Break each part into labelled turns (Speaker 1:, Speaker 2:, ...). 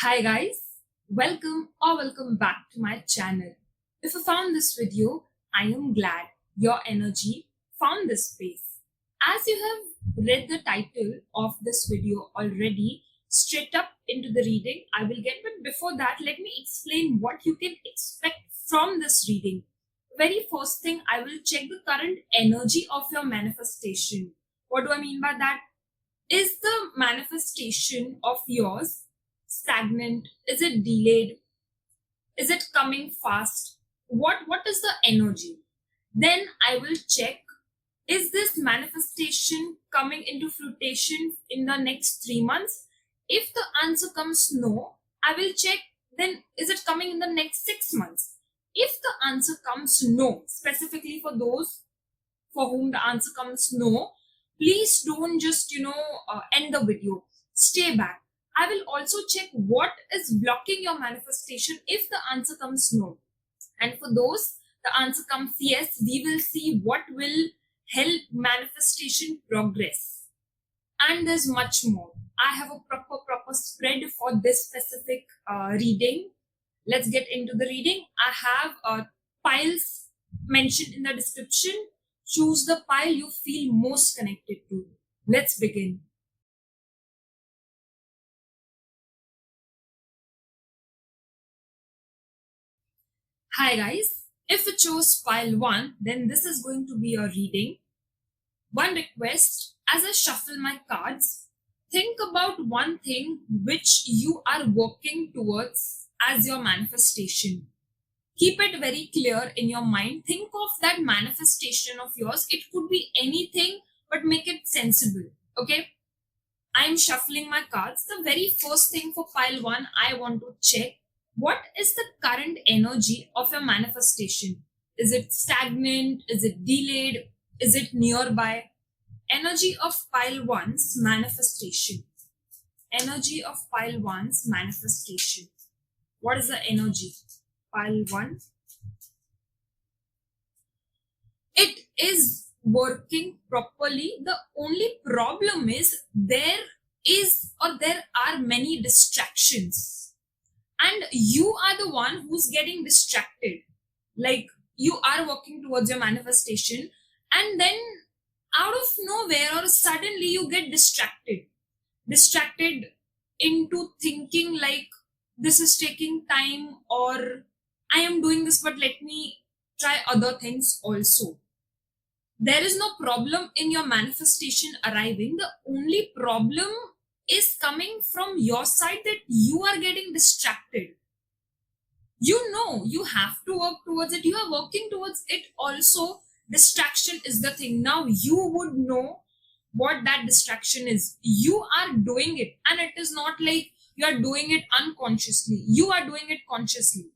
Speaker 1: Hi guys, welcome back to my channel. If you found this video, I am glad your energy found this space. As you have read the title of this video already, straight up into the reading, I will get, but before that, let me explain what you can expect from this reading. Very first thing, I will check the current energy of your manifestation. What do I mean by that? Is the manifestation of yours stagnant? Is it delayed? Is it coming fast? What is the energy? Then I will check, is this manifestation coming into fruition in the next 3 months? If the answer comes no, I will check, then is it coming in the next 6 months? If the answer comes no, specifically for those for whom the answer comes no, please don't just end the video. Stay back. I will also check what is blocking your manifestation if the answer comes no. And for those the answer comes yes, we will see what will help manifestation progress. And there's much more. I have a proper spread for this specific reading. Let's get into the reading. I have piles mentioned in the description. Choose the pile you feel most connected to. Let's begin. Hi guys. If you chose pile 1, then this is going to be your reading. One request, as I shuffle my cards, think about one thing which you are working towards as your manifestation. Keep it very clear in your mind. Think of that manifestation of yours. It could be anything, but make it sensible. Okay? I'm shuffling my cards. The very first thing for pile 1, I want to check, what is the current energy of your manifestation? Is it stagnant? Is it delayed? Is it nearby? Energy of pile 1's manifestation. Energy of pile 1's manifestation. What is the energy? Pile 1. It is working properly. The only problem is there are many distractions, and you are the one who's getting distracted. Like, you are working towards your manifestation, and then out of nowhere or suddenly you get distracted into thinking like, this is taking time, or I am doing this, but let me try other things also. There is no problem in your manifestation arriving. The only problem is coming from your side, that you are getting distracted. You know you have to work towards it, you are working towards it also. Distraction is the thing. Now you would know what that distraction is. You are doing it, and it is not like you are doing it unconsciously, you are doing it consciously.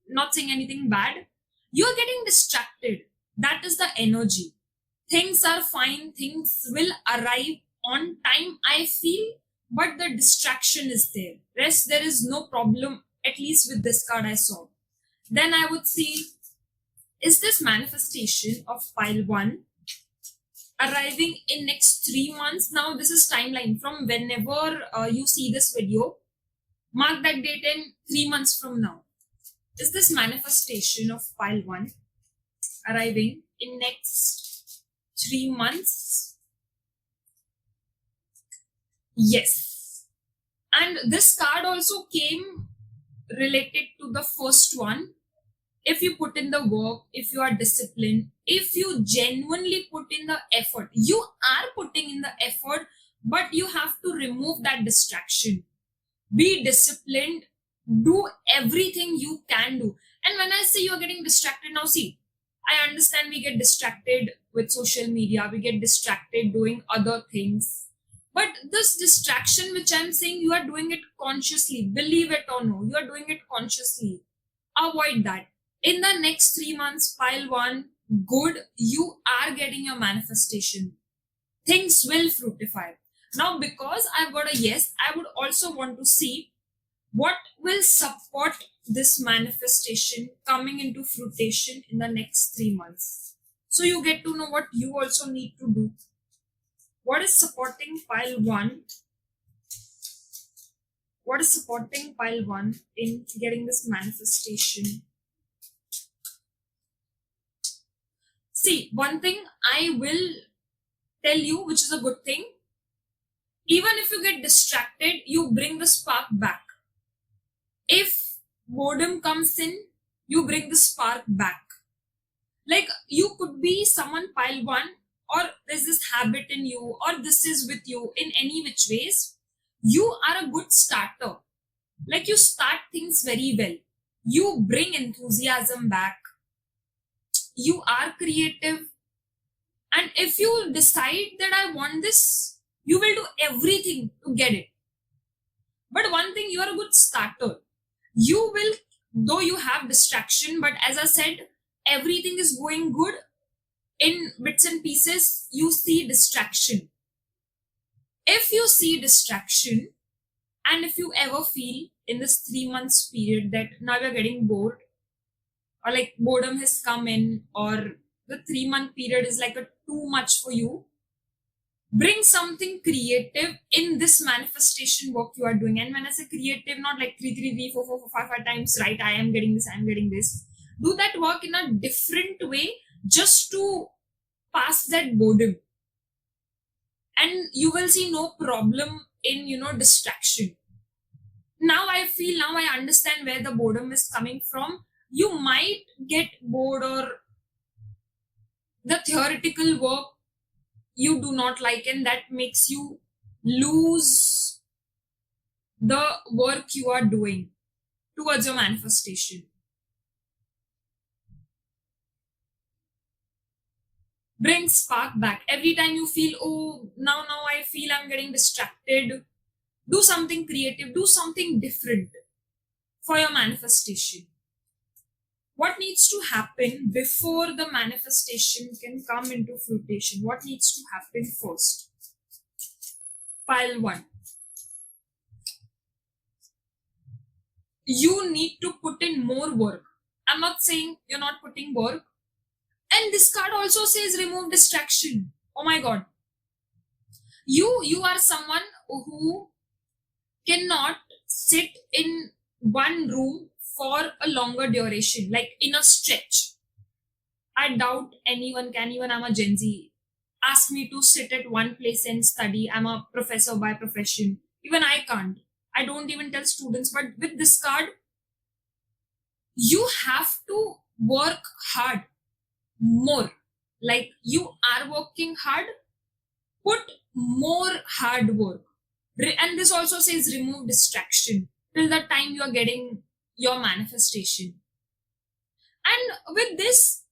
Speaker 1: Not saying anything bad. You are getting distracted. That is the energy. Things are fine, things will arrive on time, I feel, but the distraction is there. Rest, there is no problem, at least with this card I saw. Then I would see, is this manifestation of pile 1 arriving in next 3 months? Now this is timeline from whenever you see this video. Mark that date in 3 months from now. Is this manifestation of pile 1 arriving in next 3 months? Yes. And this card also came related to the first one. If you put in the work, if you are disciplined, if you genuinely put in the effort, you are putting in the effort, but you have to remove that distraction. Be disciplined, do everything you can do. And when I say you're getting distracted, now see, I understand we get distracted with social media, we get distracted doing other things. But this distraction, which I'm saying, you are doing it consciously, believe it or no, you are doing it consciously. Avoid that. In the next 3 months, pile 1, good, you are getting your manifestation. Things will fructify. Now, because I've got a yes, I would also want to see what will support this manifestation coming into fruition in the next 3 months. So you get to know what you also need to do. What is supporting pile 1 What is supporting pile 1 in getting this manifestation? See, one thing I will tell you, which is a good thing, even if you get distracted, you bring the spark back. If boredom comes in, you bring the spark back. Like, you could be someone pile 1, or there's this habit in you, or this is with you in any which ways. You are a good starter. Like, you start things very well. You bring enthusiasm back. You are creative. And if you decide that I want this, you will do everything to get it. But one thing, you are a good starter. You will, though you have distraction, but as I said, everything is going good. In bits and pieces, you see distraction. If you see distraction, and if you ever feel in this 3 months period that now you're getting bored, or like boredom has come in, or the 3 month period is like a too much for you, bring something creative in this manifestation work you are doing. And when I say creative, not like 3 3 3 4 4 4 5 5 times, right? I am getting this, I am getting this. Do that work in a different way just to pass that boredom. And you will see no problem in, distraction. Now I feel, now I understand where the boredom is coming from. You might get bored, or the theoretical work you do not like, and that makes you lose the work you are doing towards your manifestation. Bring spark back. Every time you feel, oh, now I feel I'm getting distracted, do something creative, do something different for your manifestation. What needs to happen before the manifestation can come into fruition? What needs to happen first? Pile 1. You need to put in more work. I'm not saying you're not putting work. And this card also says remove distraction. Oh my god. You are someone who cannot sit in one room for a longer duration, like in a stretch. I doubt anyone can. Even I'm a Gen Z. Ask me to sit at one place and study. I'm a professor by profession. Even I can't. I don't even tell students. But with this card, you have to work hard more. Like, you are working hard, put more hard work. And this also says remove distraction till the time you are getting your manifestation. And with this,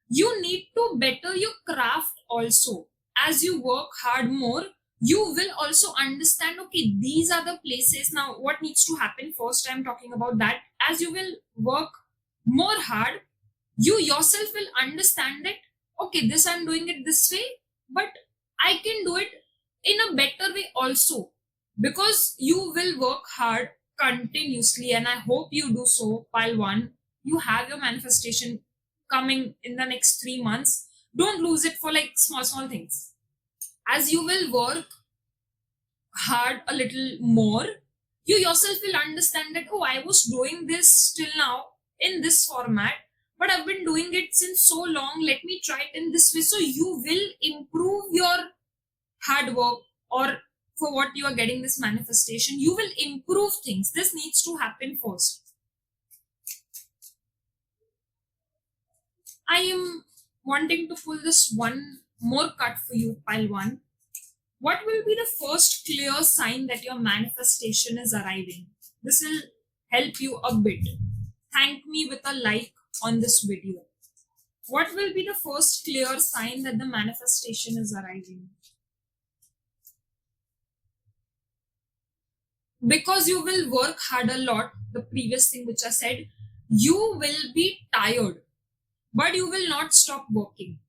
Speaker 1: you need to better your craft also. As you work hard more, you will also understand, okay, these are the places. Now what needs to happen first, I'm talking about that. As you will work more hard, you yourself will understand that, okay, this I'm doing it this way, but I can do it in a better way also, because you will work hard continuously. And I hope you do so. Pile 1, you have your manifestation coming in the next 3 months. Don't lose it for like small things. As you will work hard a little more, you yourself will understand that, oh, I was doing this till now in this format, but I've been doing it since so long, let me try it in this way. So you will improve your hard work, or for what you are getting this manifestation, you will improve things. This needs to happen first. I am wanting to pull this one more card for you, pile 1. What will be the first clear sign that your manifestation is arriving? This will help you a bit. Thank me with a like on this video. What will be the first clear sign that the manifestation is arriving? Because you will work hard a lot, the previous thing which I said, you will be tired, but you will not stop working.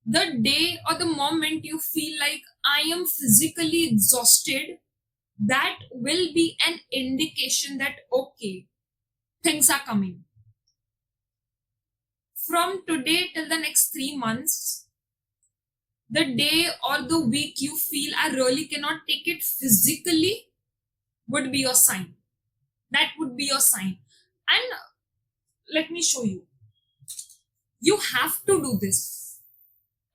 Speaker 1: The day or the moment you feel like I am physically exhausted, that will be an indication that, okay, things are coming. From today till the next 3 months, the day or the week you feel I really cannot take it physically, would be your sign. That would be your sign. And let me show you. You have to do this.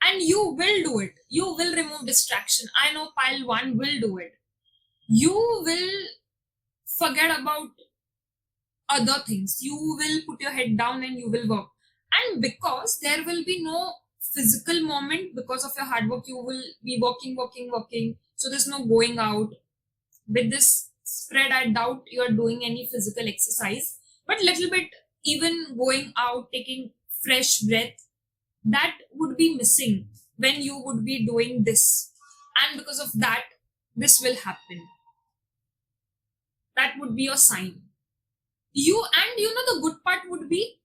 Speaker 1: And you will do it. You will remove distraction. I know pile one will do it. You will forget about other things. You will put your head down and you will work. And because there will be no physical moment because of your hard work, you will be working, working, working. So there's no going out. With this spread, I doubt you're doing any physical exercise. But little bit, even going out, taking fresh breath, that would be missing when you would be doing this. And because of that, this will happen. That would be your sign. The good part would be,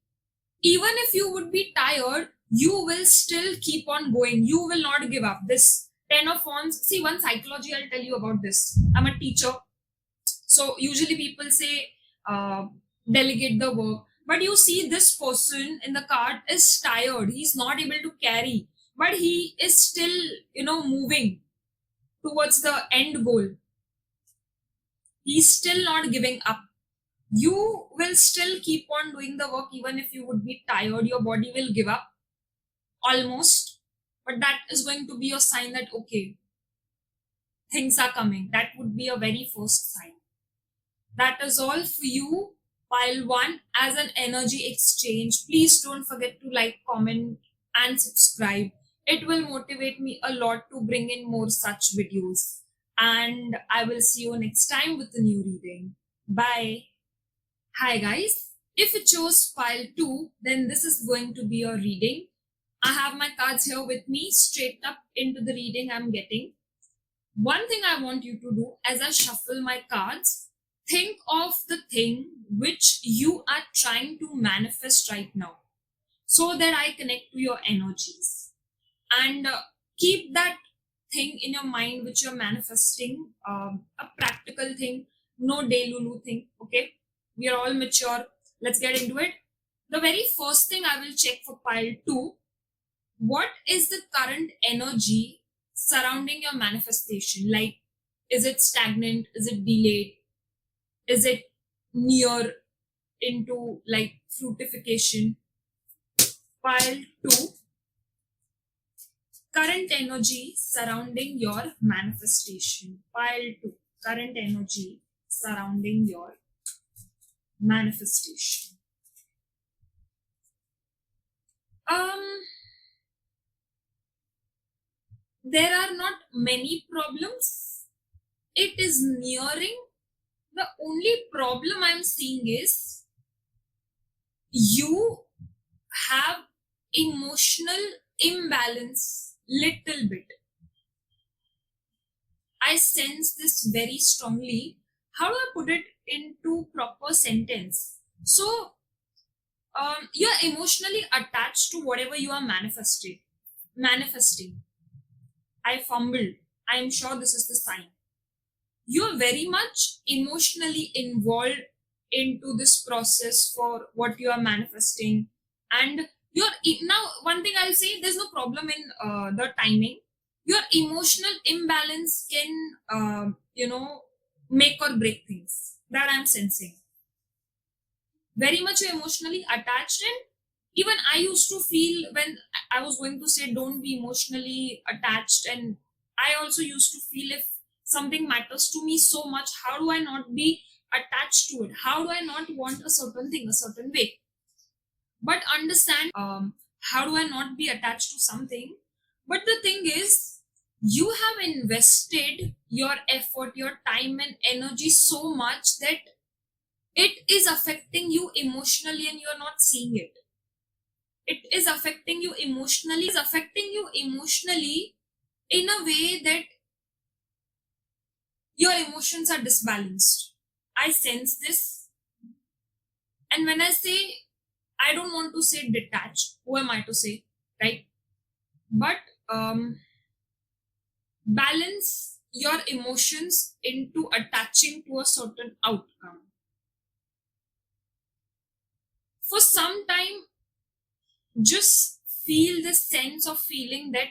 Speaker 1: even if you would be tired, you will still keep on going. You will not give up. This 10 of wands, see, one psychology I'll tell you about this. I'm a teacher, so usually people say delegate the work, but you see this person in the card is tired, he's not able to carry, but he is still moving towards the end goal. He's still not giving up. You will still keep on doing the work even if you would be tired. Your body will give up almost, but that is going to be your sign that okay, things are coming. That would be a very first sign. That is all for you, pile one, as an energy exchange. Please don't forget to like, comment, and subscribe. It will motivate me a lot to bring in more such videos. And I will see you next time with a new reading. Bye. Hi guys. If you chose pile 2, then this is going to be your reading. I have my cards here with me, straight up into the reading I'm getting. One thing I want you to do as I shuffle my cards, think of the thing which you are trying to manifest right now so that I connect to your energies. And keep that thing in your mind which you're manifesting, a practical thing, no Delulu thing, okay? We are all mature. Let's get into it. The very first thing I will check for pile 2, what is the current energy surrounding your manifestation? Like, is it stagnant? Is it delayed? Is it near into like fruitification? Pile 2, current energy surrounding your manifestation. Pile 2, current energy surrounding your manifestation. There are not many problems. It is nearing. The only problem I'm seeing is you have emotional imbalance little bit. I sense this very strongly. How do I put it into proper sentence? So you're emotionally attached to whatever you are manifesting. I fumbled. I am sure this is the sign. You're very much emotionally involved into this process for what you are manifesting. And now, one thing I'll say, there's no problem in the timing. Your emotional imbalance can make or break things. That I'm sensing. Very much emotionally attached. And even I used to feel, when I was going to say don't be emotionally attached, and I also used to feel, if something matters to me so much, how do I not be attached to it? How do I not want a certain thing a certain way? But understand, how do I not be attached to something? But the thing is, you have invested your effort, your time and energy so much that it is affecting you emotionally and you're not seeing it. It is affecting you emotionally, in a way that your emotions are disbalanced. I sense this. And when I say, I don't want to say detached, who am I to say, right? But balance your emotions into attaching to a certain outcome. For some time, just feel the sense of feeling that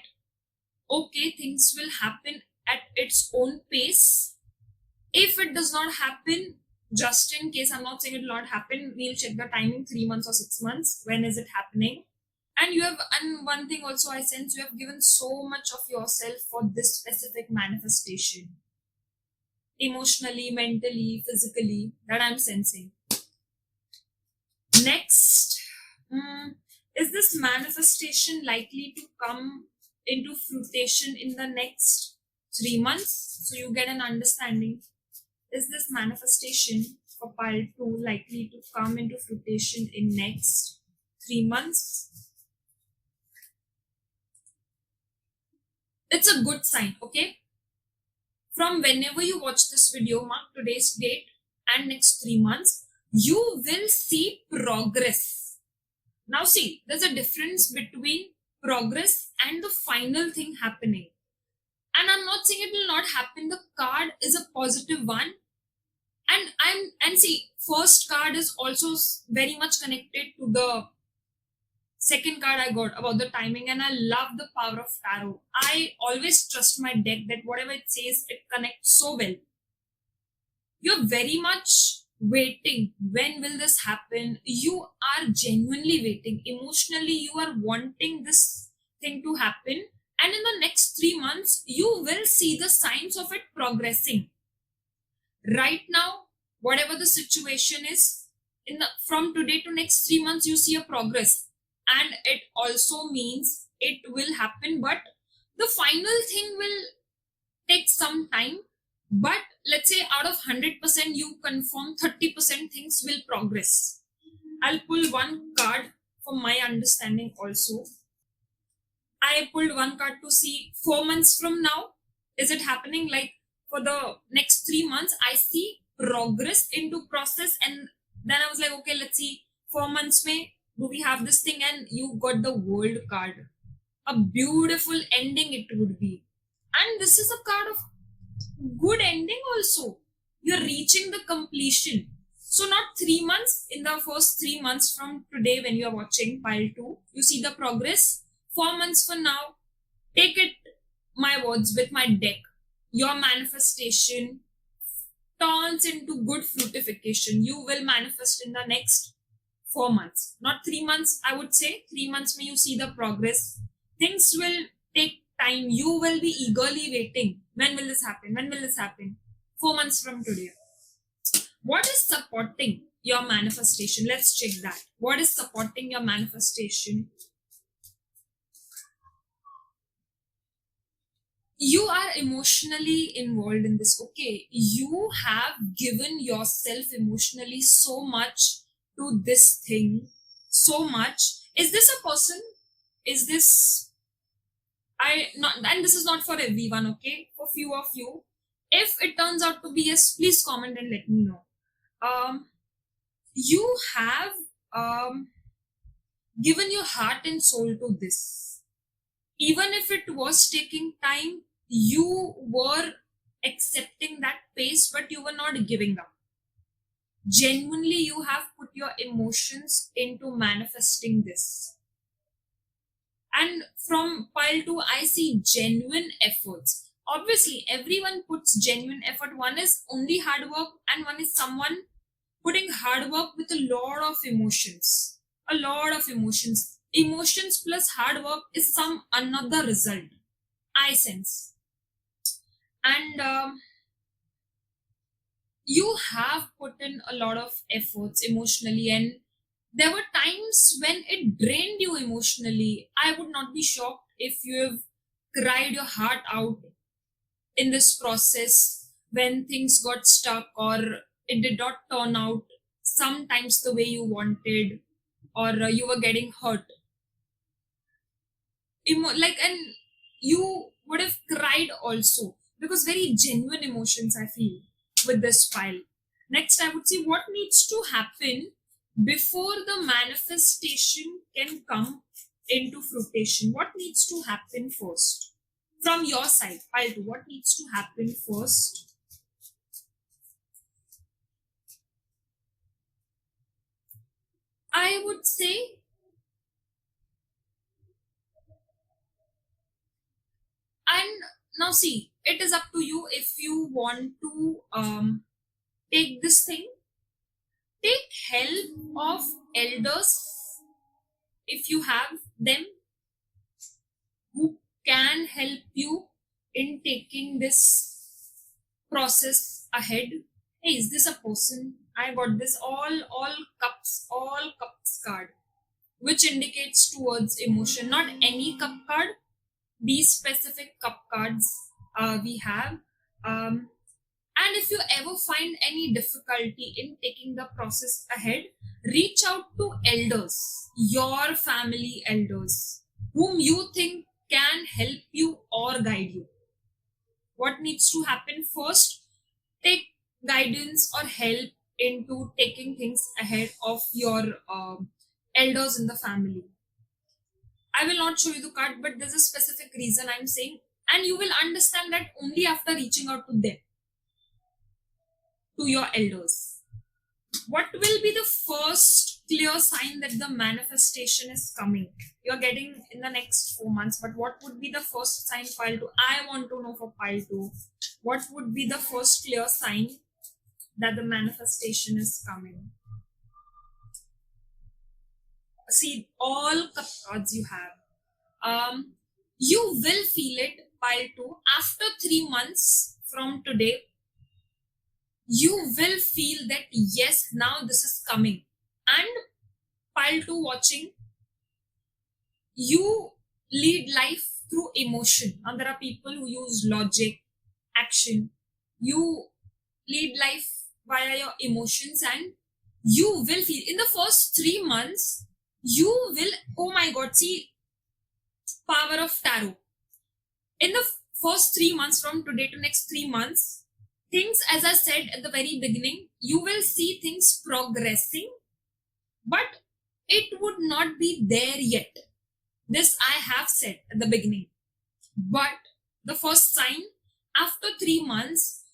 Speaker 1: okay, things will happen at its own pace. If it does not happen, just in case, I'm not saying it will not happen, we'll check the timing, 3 months or 6 months. When is it happening? And one thing also I sense, you have given so much of yourself for this specific manifestation, emotionally, mentally, physically, that I'm sensing. Next, is this manifestation likely to come into fruition in the next 3 months? So you get an understanding. Is this manifestation for pile 2 likely to come into fruition in next 3 months? It's a good sign, okay? From whenever you watch this video, mark today's date and next 3 months, you will see progress. Now, see, there's a difference between progress and the final thing happening. And I'm not saying it will not happen. The card is a positive one. And see, first card is also very much connected to the second card I got about the timing, and I love the power of tarot. I always trust my deck that whatever it says, it connects so well. You're very much waiting. When will this happen? You are genuinely waiting. Emotionally, you are wanting this thing to happen. And in the next 3 months, you will see the signs of it progressing. Right now, whatever the situation is, from today to next 3 months, you see a progress. And it also means it will happen, but the final thing will take some time. But let's say out of 100%, you confirm 30% things will progress. I'll pull one card for my understanding also. I pulled one card to see 4 months from now, is it happening? Like for the next 3 months, I see progress into process. And then I was like, okay, let's see, 4 months may do we have this thing? And you got the world card. A beautiful ending it would be. And this is a card of good ending also. You're reaching the completion. So not 3 months, in the first 3 months from today when you are watching pile 2, you see the progress. 4 months from now, take it, my words, with my deck. Your manifestation turns into good fruitification. You will manifest in the next 4 months. Not 3 months, I would say. 3 months may you see the progress. Things will take time. You will be eagerly waiting. When will this happen? When will this happen? 4 months from today. What is supporting your manifestation? Let's check that. What is supporting your manifestation? You are emotionally involved in this, okay? You have given yourself emotionally so much to this thing, so much. Is this a person? Is this I not? And this is not for everyone, okay? For few of you. If it turns out to be yes, please comment and let me know. You have given your heart and soul to this. Even if it was taking time, you were accepting that pace, but you were not giving up. Genuinely, you have put your emotions into manifesting this. And from pile 2, I see genuine efforts. Obviously, everyone puts genuine effort. One is only hard work, and one is someone putting hard work with a lot of emotions. A lot of emotions. Emotions plus hard work is some another result, I sense. And you have put in a lot of efforts emotionally, and there were times when it drained you emotionally. I would not be shocked if you have cried your heart out in this process when things got stuck or it did not turn out sometimes the way you wanted, or you were getting hurt. And you would have cried also, because very genuine emotions I feel with this file. Next, I would say what needs to happen before the manifestation can come into fruition. What needs to happen first from your side, pile 2? What needs to happen first? I would say and now see, it is up to you. If you want to take this thing, take help of elders if you have them, who can help you in taking this process ahead. Hey, is this a person? I got this all cups card, which indicates towards emotion. Not any cup card, these specific cup cards we have. And if you ever find any difficulty in taking the process ahead, reach out to elders, your family elders, whom you think can help you or guide you. What needs to happen first? Take guidance or help into taking things ahead of your elders in the family. I will not show you the card, but there's a specific reason I'm saying, and you will understand that only after reaching out to them, to your elders. What will be the first clear sign that the manifestation is coming? You're getting in the next 4 months, but what would be the first sign, pile 2? I want to know for pile 2. What would be the first clear sign that the manifestation is coming? See, all cup cards you have. You will feel it, pile 2, after 3 months from today. You will feel that yes, now this is coming. And pile 2 watching, you lead life through emotion. And there are people who use logic, action. You lead life via your emotions, and you will feel in the first 3 months, you will, oh my god, see, power of tarot. In the first 3 months from today to next 3 months, things, as I said at the very beginning, you will see things progressing, but it would not be there yet. This I have said at the beginning. But the first sign, after 3 months,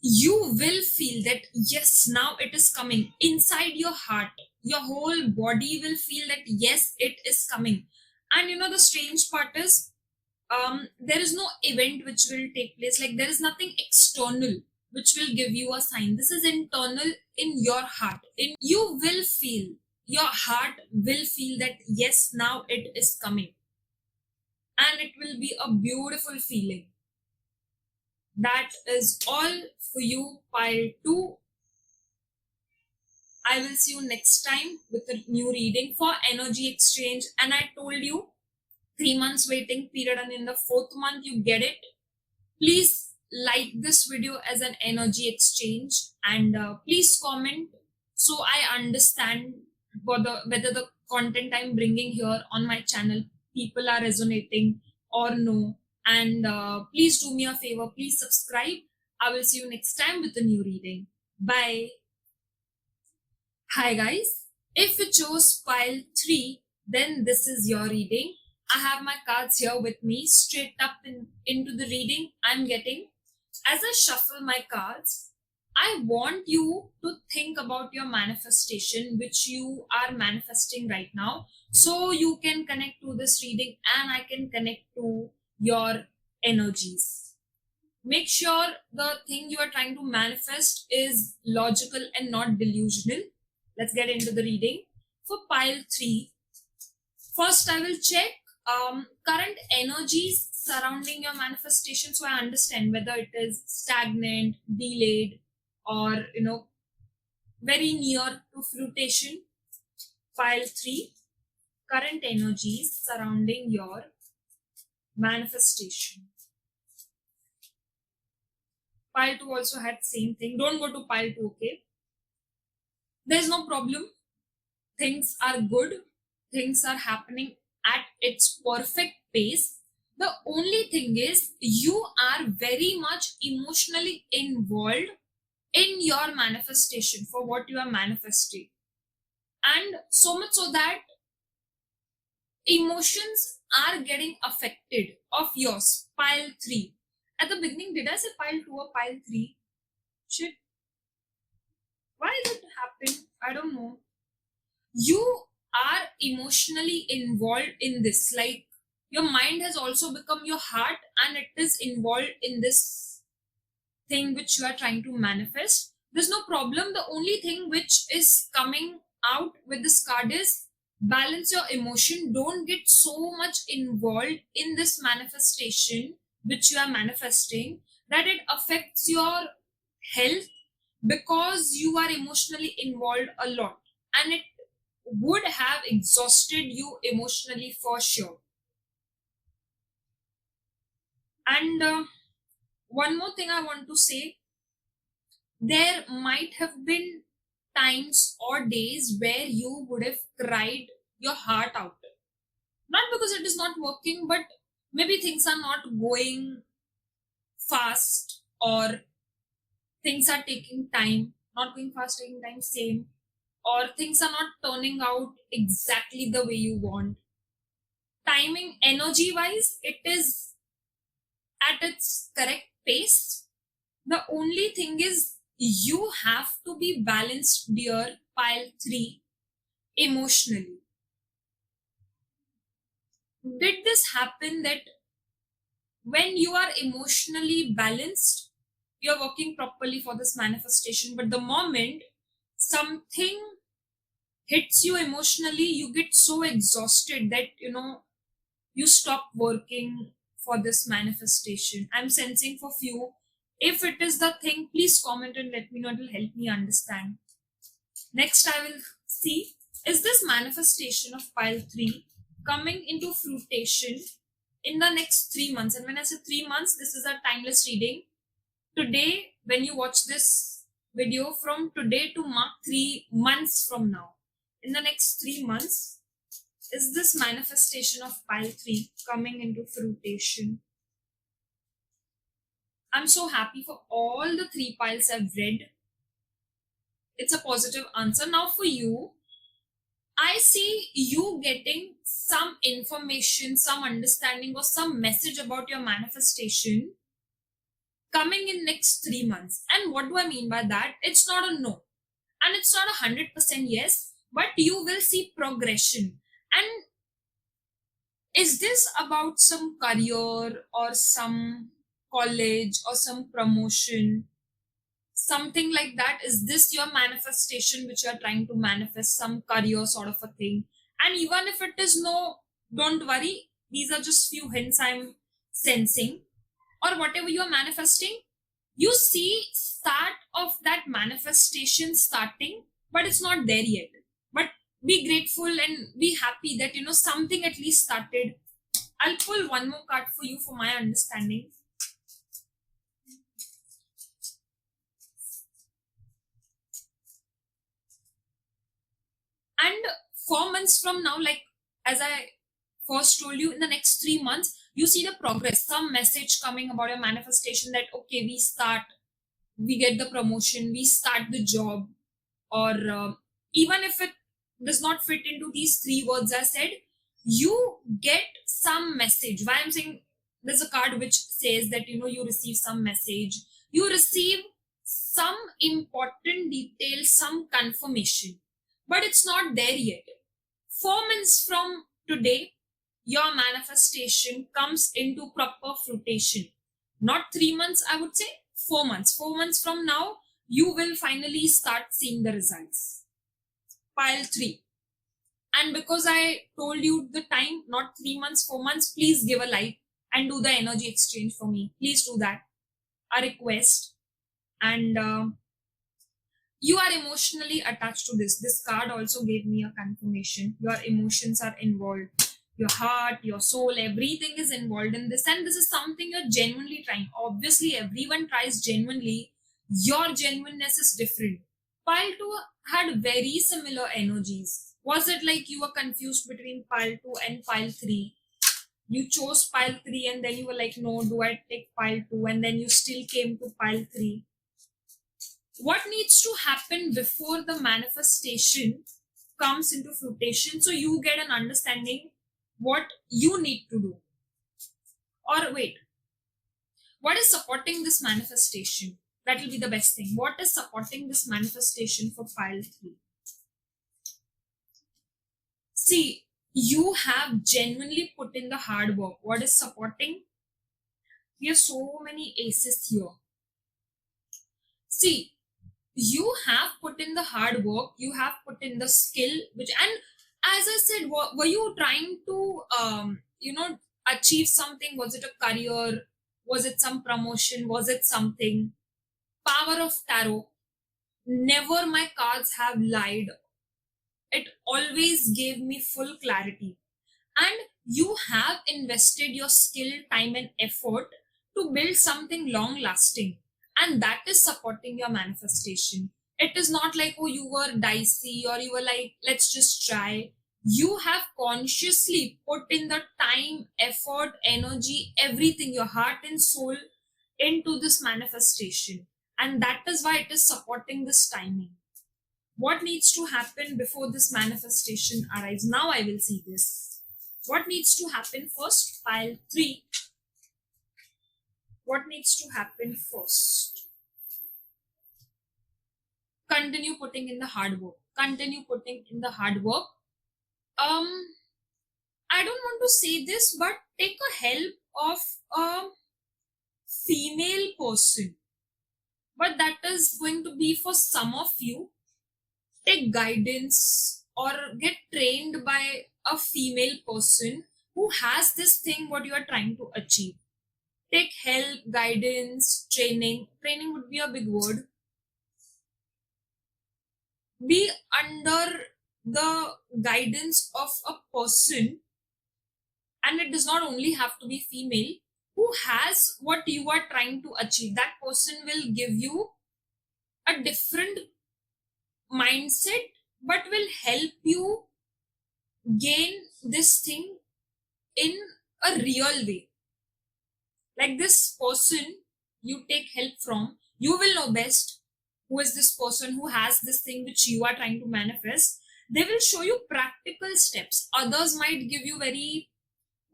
Speaker 1: you will feel that yes, now it is coming inside your heart. Your whole body will feel that yes, it is coming. And you know, the strange part is, there is no event which will take place. Like, there is nothing external which will give you a sign. This is internal in your heart. You will feel, your heart will feel that yes, now it is coming. And it will be a beautiful feeling. That is all for you, pile 2. I will see you next time with a new reading for energy exchange. And I told you, 3 months waiting period, and in the 4th month you get it. Please like this video as an energy exchange, and please comment so I understand whether the content I'm bringing here on my channel people are resonating or no. And please do me a favor, please subscribe. I will see you next time with a new reading. Bye. Hi guys, if you chose pile 3, then this is your reading. I have my cards here with me. Straight up into the reading I'm getting. As I shuffle my cards, I want you to think about your manifestation, which you are manifesting right now, so you can connect to this reading and I can connect to your energies. Make sure the thing you are trying to manifest is logical and not delusional. Let's get into the reading. For pile 3, first I will check current energies surrounding your manifestation, so I understand whether it is stagnant, delayed, or very near to fruition. Pile 3, current energies surrounding your manifestation. Pile 2 also had same thing. Don't go to pile 2, okay? There's no problem. Things are good. Things are happening at its perfect pace. The only thing is, you are very much emotionally involved in your manifestation for what you are manifesting. And so much so that emotions are getting affected of yours. Pile 3. At the beginning, did I say pile 2 or pile 3? Shit. Why did it happen? I don't know. You are emotionally involved in this. Like, Your mind has also become your heart, and it is involved in this thing which you are trying to manifest. There's no problem. The only thing which is coming out with this card is balance your emotion. Don't get so much involved in this manifestation which you are manifesting that it affects your health, because you are emotionally involved a lot, and it would have exhausted you emotionally for sure. And one more thing I want to say, there might have been times or days where you would have cried your heart out. Not because it is not working, but maybe things are not going fast, or things are taking time, not going fast, taking time, same, or things are not turning out exactly the way you want. Timing, energy wise, it is at its correct pace. The only thing is you have to be balanced, dear pile 3, emotionally. Did this happen that when you are emotionally balanced, you're working properly for this manifestation, but the moment something hits you emotionally, you get so exhausted that you stop working for this manifestation? I'm sensing for few. If it is the thing, please comment and let me know. It will help me understand. Next, I will see, is this manifestation of pile 3 coming into fruition in the next 3 months? And when I say 3 months, this is a timeless reading. Today, when you watch this video, from today to mark 3 months from now, in the next 3 months, is this manifestation of pile 3 coming into fruition? I'm so happy for all the 3 piles I've read. It's a positive answer. Now, for you, I see you getting some information, some understanding, or some message about your manifestation coming in next 3 months. And what do I mean by that? It's not a no, and it's not 100% yes, but you will see progression. And is this about some career or some college or some promotion, something like that? Is this your manifestation which you are trying to manifest, some career sort of a thing? And even if it is no, don't worry, these are just few hints I'm sensing. Or whatever you are manifesting, you see start of that manifestation starting, but it's not there yet. But be grateful and be happy that something at least started. I'll pull one more card for you for my understanding. And 4 months from now, like as I first told you, in the next 3 months, you see the progress, some message coming about your manifestation, that okay, we get the promotion, we start the job, or even if it does not fit into these 3 words I said, you get some message. Why I'm saying, there's a card which says that you receive some message, you receive some important details, some confirmation, but it's not there yet. 4 months from today, your manifestation comes into proper fruition. Not 3 months, I would say 4 months. 4 months from now, you will finally start seeing the results. Pile 3. And because I told you the time, not 3 months, 4 months, please give a like and do the energy exchange for me. Please do that. A request. And you are emotionally attached to this. This card also gave me a confirmation. Your emotions are involved. Your heart, your soul, everything is involved in this. And this is something you're genuinely trying. Obviously, everyone tries genuinely. Your genuineness is different. Pile 2 had very similar energies. Was it like you were confused between pile 2 and pile 3? You chose pile 3 and then you were like, no, do I take pile 2? And then you still came to pile 3. What needs to happen before the manifestation comes into fruition, so you get an understanding what you need to do? Or wait, what is supporting this manifestation? That will be the best thing. What is supporting this manifestation for pile 3? See, You have genuinely put in the hard work. What is supporting? We have so many aces here. See, you have put in the hard work, you have put in the skill, which, and as I said, were you trying to, achieve something? Was it a career? Was it some promotion? Was it something? Power of tarot. Never my cards have lied. It always gave me full clarity. And you have invested your skill, time, and effort to build something long lasting, and that is supporting your manifestation. It is not like, oh, you were dicey or you were like, let's just try. You have consciously put in the time, effort, energy, everything, your heart and soul into this manifestation, and that is why it is supporting this timing. What needs to happen before this manifestation arrives? Now I will see this. What needs to happen first? Pile 3. What needs to happen first? Continue putting in the hard work. Continue putting in the hard work. I don't want to say this, but take a help of a female person. But that is going to be for some of you. Take guidance or get trained by a female person who has this thing what you are trying to achieve. Take help, guidance, training. Training would be a big word. Be under the guidance of a person, and it does not only have to be female, who has what you are trying to achieve. That person will give you a different mindset, but will help you gain this thing in a real way. Like this person you take help from, you will know best who is this person who has this thing which you are trying to manifest. They will show you practical steps. Others might give you very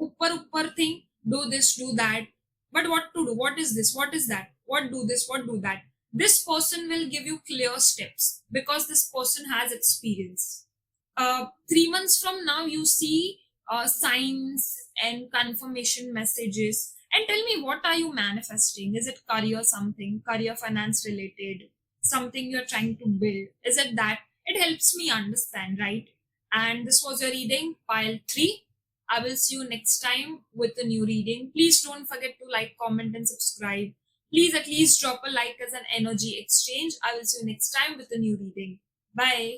Speaker 1: upper thing, do this, do that. But what to do? What is this? What is that? What do this? What do that? This person will give you clear steps because this person has experience. 3 months from now, you see signs and confirmation messages. And tell me, what are you manifesting? Is it career something, career finance related, something you're trying to build? Is it that? It helps me understand, right? And this was your reading, pile 3. I will see you next time with a new reading. Please don't forget to like, comment, and subscribe. Please at least drop a like as an energy exchange. I will see you next time with a new reading. Bye.